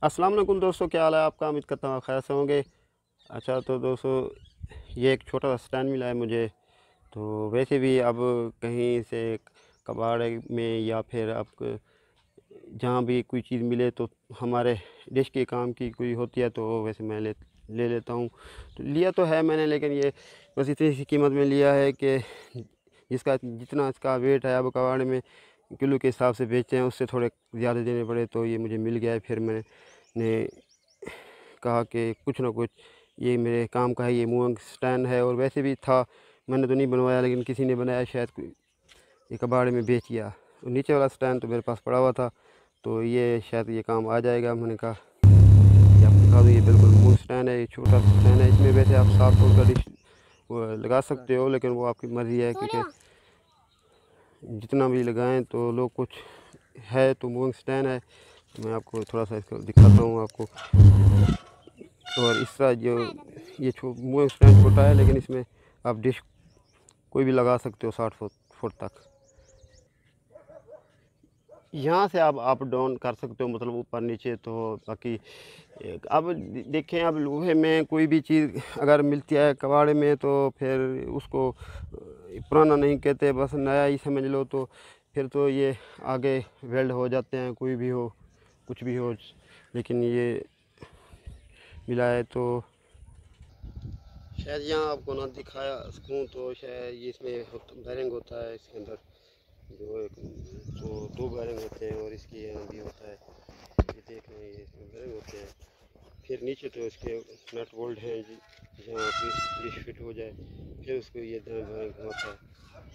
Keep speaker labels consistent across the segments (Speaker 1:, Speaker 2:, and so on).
Speaker 1: अस्सलाम वालेकुम दोस्तों, क्या हाल है आपका। उम्मीद करता हूँ आप खैर से होंगे। अच्छा तो दोस्तों, ये एक छोटा सा स्टैंड मिला है मुझे। तो वैसे भी अब कहीं से कबाड़ में या फिर आप जहाँ भी कोई चीज़ मिले तो हमारे देश के काम की कोई होती है तो वैसे मैं ले ले लेता हूँ। तो लिया तो है मैंने, लेकिन ये बस इतनी सी कीमत में लिया है कि जिसका जितना इसका वेट है, अब कबाड़ में किलो के हिसाब से बेचते हैं, उससे थोड़े ज़्यादा देने पड़े तो ये मुझे मिल गया है। फिर मैंने कहा कि कुछ ना कुछ ये मेरे काम का है। ये मूविंग स्टैंड है और वैसे भी था, मैंने तो नहीं बनवाया, लेकिन किसी ने बनाया शायद, कोई ये कबाड़े में बेच दिया। और नीचे वाला स्टैंड तो मेरे पास पड़ा हुआ था, तो ये शायद ये काम आ जाएगा। मैंने कहा ये आपको दिखा दूँ। ये बिल्कुल मूविंग स्टैंड है, ये छोटा सा स्टैंड है। इसमें वैसे आप 7 फुट का डिश वो लगा सकते हो, लेकिन वो आपकी मर्ज़ी है, क्योंकि जितना भी लगाएं तो लोग कुछ है तो मूविंग स्टैंड है। तो मैं आपको थोड़ा सा इसको दिखाता हूँ आपको। और इस तरह जो ये मूविंग स्टैंड छोटा है, लेकिन इसमें आप डिश कोई भी लगा सकते हो 60 फुट तक। यहाँ से आप अप डाउन कर सकते हो, मतलब ऊपर नीचे। तो बाकी अब देखें, अब लोहे में कोई भी चीज़ अगर मिलती है कबाड़े में तो फिर उसको पुराना नहीं कहते, बस नया ही समझ लो। तो फिर तो ये आगे वेल्ड हो जाते हैं, कोई भी हो, कुछ भी हो। लेकिन ये मिला है तो शायद यहाँ आपको ना दिखाया सकूँ, तो शायद ये इसमें बैरिंग होता है इसके अंदर, जो एक तो 2 बैरिंग होते हैं और इसकी यहाँ भी होता है। ये देख रहे हैं, ये इसमें बैरिंग होते हैं। फिर नीचे तो इसके नट बोल्ट हैं जी, जहाँ पे डिश फिट हो जाए। फिर उसको ये दाएं बाएं घुमाता है।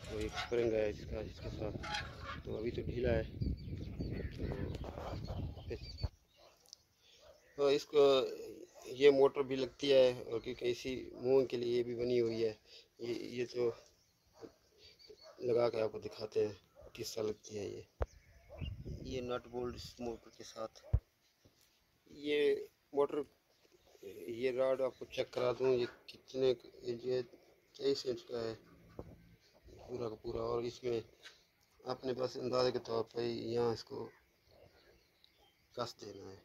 Speaker 1: तो एक स्प्रिंग है इसका, इसके साथ। तो अभी तो ढीला है। तो इसको ये मोटर भी लगती है, और क्योंकि इसी मूविंग के लिए ये भी बनी हुई है। ये तो लगा के आपको दिखाते हैं किस तरह लगती है ये नट बोल्ट इस मोटर के साथ। ये मोटर, ये रॉड आपको चेक करा दूँ, ये कितने ये 23 इंच का है पूरा का पूरा। और इसमें आपने बस अंदाजे के तौर पर यहाँ इसको कस देना है।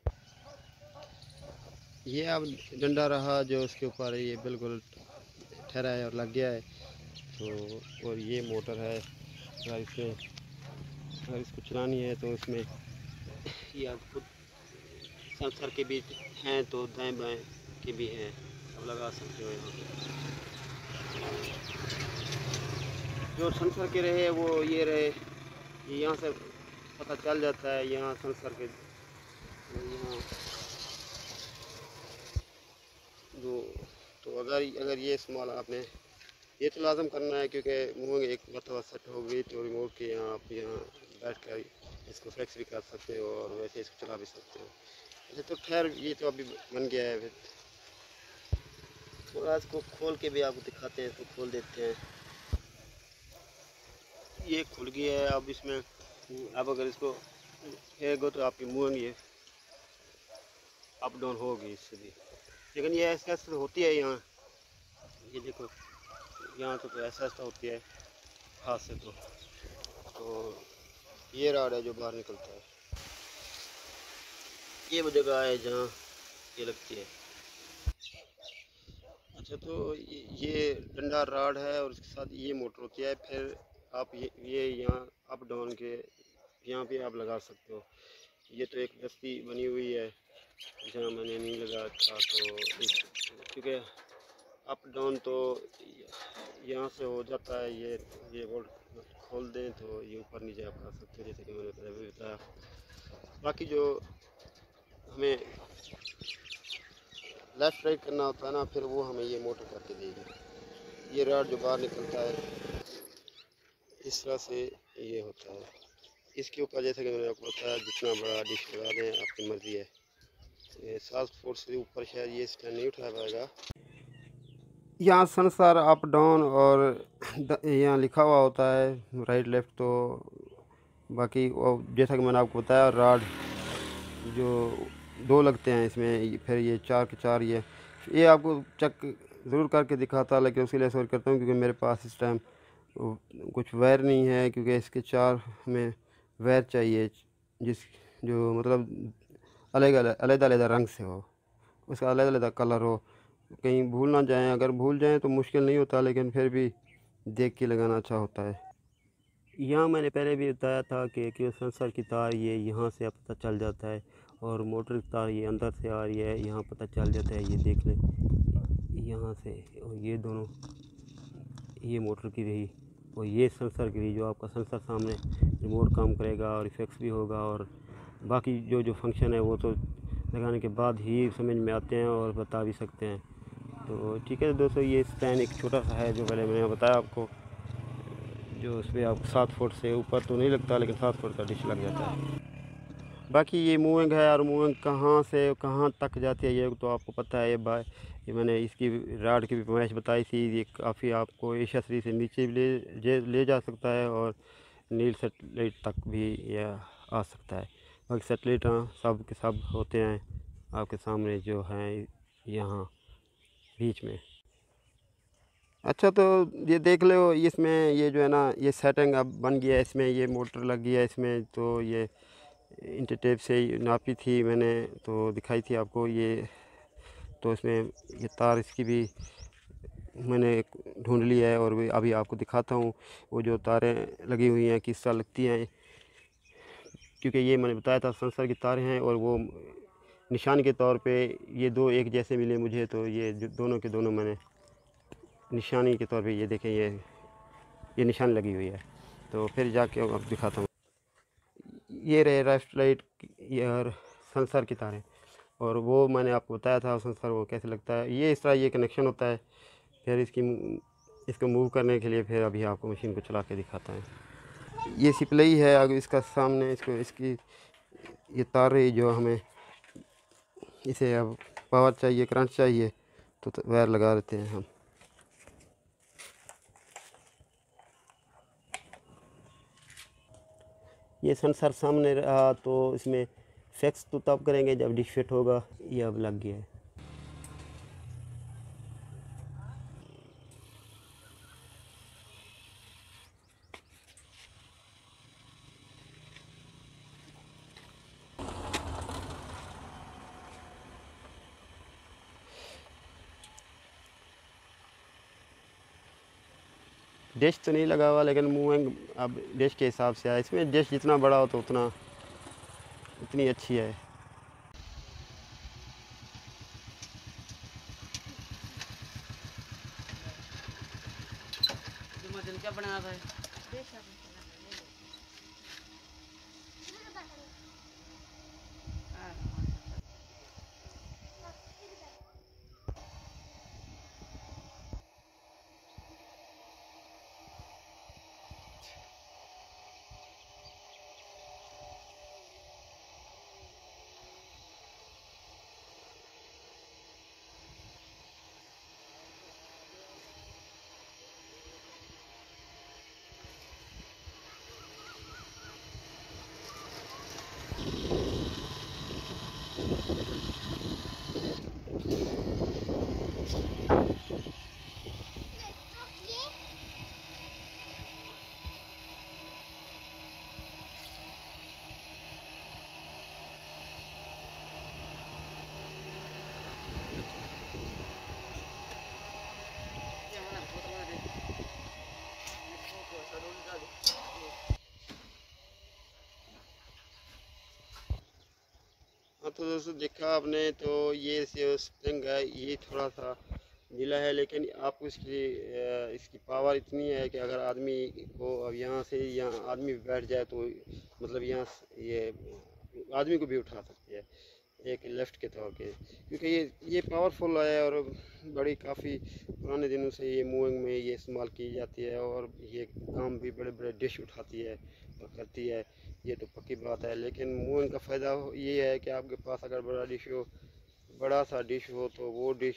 Speaker 1: ये अब डंडा रहा जो उसके ऊपर है, ये बिल्कुल ठहरा है और लग गया है। तो और ये मोटर है, अगर इसको चलानी है तो इसमें ये आप खुद सेंसर के भी हैं, तो दाएं बाएं के भी हैं, अब लगा सकते हो यहाँ पे। जो सेंसर के रहे वो ये रहे, ये यहाँ से पता चल जाता है। यहाँ सेंसर के यहाँ जो, तो अगर अगर ये इस्तेमाल आपने ये तो लाजम करना है, क्योंकि मूविंग एक मतलब सेट हो गई तो रिमोट के यहाँ आप यहाँ बैठ कर इसको फ्लेक्स भी कर सकते हो और वैसे इसको चला भी सकते हो। अच्छा तो खैर ये तो अभी बन गया है। फिर थोड़ा इसको खोल के भी आपको दिखाते हैं, तो खोल देते हैं। ये खुल गया है। अब इसमें अब अगर इसको फेंको तो आपकी मूविंग ये अप डाउन होगी इससे भी। लेकिन ये ऐसे ऐसे होती है यहाँ, ये देखो यहाँ तो ऐसा ऐसा होती है हाथ से। तो ये राड है जो बाहर निकलता है। ये वो जगह है जहाँ ये लगती है। अच्छा तो ये डंडा राड है और उसके साथ ये मोटर होती है। फिर आप ये यहाँ अप डाउन के यहाँ पे आप लगा सकते हो। ये तो एक दस्ती बनी हुई है जहाँ मैंने नहीं लगा था, तो क्योंकि अप डाउन तो यहाँ से हो जाता है। ये बोल्ट खोल दें तो ये ऊपर नीचे आप कर सकते हो, जैसे कि मैंने पहले भी बताया। बाकी जो हमें लेफ़्ट राइट करना होता है ना, फिर वो हमें ये मोटर करके देगी। ये रॉड जो बाहर निकलता है इस तरह से ये होता है। इसके ऊपर जैसे कि मैंने आपको बताया, जितना बड़ा डिश लगा दें आपकी मर्ज़ी है। ये 7 फुट से ऊपर शायद ये स्टैंड नहीं उठा पाएगा। यहाँ संसार अप डाउन और यहाँ लिखा हुआ होता है राइट लेफ़्ट। तो बाकी वो जैसा कि मैंने आपको बताया, रॉड जो 2 लगते हैं इसमें, फिर ये 4 के 4 ये आपको चेक ज़रूर करके दिखाता, लेकिन उसके लिए सॉरी करता हूँ, क्योंकि मेरे पास इस टाइम कुछ वायर नहीं है। क्योंकि इसके 4 में वायर चाहिए, जिस जो मतलब अलग अलग अलग अलग रंग से हो, उसका अलग अलग कलर हो, कहीं भूल ना जाएं। अगर भूल जाएं तो मुश्किल नहीं होता, लेकिन फिर भी देख के लगाना अच्छा होता है। यहाँ मैंने पहले भी बताया था कि सेंसर की तार ये यहाँ से पता चल जाता है, और मोटर की तार ये अंदर से आ रही है, यहाँ पता चल जाता है। ये देख लें यहाँ से, और ये दोनों, ये मोटर की रही और ये सेंसर की रही। जो आपका सेंसर सामने रिमोट काम करेगा और इफेक्ट्स भी होगा, और बाकी जो फंक्शन है वो तो लगाने के बाद ही समझ में आते हैं और बता भी सकते हैं। तो ठीक है दोस्तों, ये स्टैंड एक छोटा सा है जो पहले मैंने बताया आपको, जो उस पर आप 7 फुट से ऊपर तो नहीं लगता, लेकिन 7 फुट का डिश लग जाता है। बाकी ये मूविंग है, और मूविंग कहाँ से कहाँ तक जाती है ये तो आपको पता है। ये मैंने इसकी राड की भी पैमाइश बताई थी। ये काफ़ी आपको एशिया श्री से नीचे भी ले जा सकता है, और नील सेटेलाइट तक भी यह आ सकता है। बाकी सेटेलाइट सब के सब होते हैं आपके सामने जो हैं यहाँ बीच में। अच्छा, तो ये देख लो, इसमें ये जो है ना, ये सेटिंग अब बन गया है, इसमें ये मोटर लग गया है इसमें। तो ये इंटरटेप से नापी थी मैंने, तो दिखाई थी आपको ये। तो इसमें ये तार इसकी भी मैंने ढूंढ ली है, और अभी आपको दिखाता हूँ वो जो तारें लगी हुई हैं किस तरह लगती हैं। क्योंकि ये मैंने बताया था सेंसर की तारें हैं, और वो निशान के तौर पे ये दो एक जैसे मिले मुझे। तो ये दोनों के दोनों मैंने निशानी के तौर पे, ये देखें, ये निशान लगी हुई है। तो फिर जाके अब दिखाता हूँ। ये रहे लेफ्ट राइट और सेंसर की तारें, और वो मैंने आपको बताया था सेंसर वो कैसे लगता है। ये इस तरह ये कनेक्शन होता है। फिर इसको मूव करने के लिए फिर अभी आपको मशीन को चला के दिखाता है। ये सिपलई है, अगर इसका सामने इसकी ये तार रही जो हमें, इसे अब पावर चाहिए, करंट चाहिए, तो वायर लगा देते हैं हम। ये सेंसर सामने रहा, तो इसमें फिक्स तो तब करेंगे जब डिश फिट होगा। ये अब लग गया है। डिश तो नहीं लगा हुआ, लेकिन मूविंग अब डिश के हिसाब से है। इसमें डिश जितना बड़ा हो तो उतनी अच्छी है। क्या बनाया था? हाँ, तो दोस्तों देखा आपने, तो ये जो स्प्रिंग है ये थोड़ा सा ढीला है, लेकिन आपको इसकी पावर इतनी है कि अगर आदमी को अब यहाँ से यहाँ आदमी बैठ जाए तो मतलब ये आदमी को भी उठा सकती है एक लेफ्ट के तौर पे। क्योंकि ये पावरफुल है, और बड़ी काफ़ी पुराने दिनों से ये मूविंग में ये इस्तेमाल की जाती है, और ये काम भी बड़े बड़े डिश उठाती है और करती है। ये तो पक्की बात है। लेकिन मूविंग का फ़ायदा ये है कि आपके पास अगर बड़ा सा डिश हो, तो वो डिश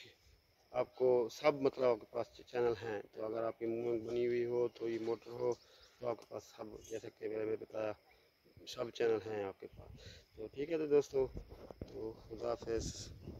Speaker 1: आपको सब मतलब आपके पास चैनल हैं। तो अगर आपकी मूविंग बनी हुई हो, तो ये मोटर हो, तो आपके पास सब, जैसे कि मैंने बताया, सब चैनल हैं आपके पास। तो ठीक है, तो दोस्तों, तो खुदा हाफिज़।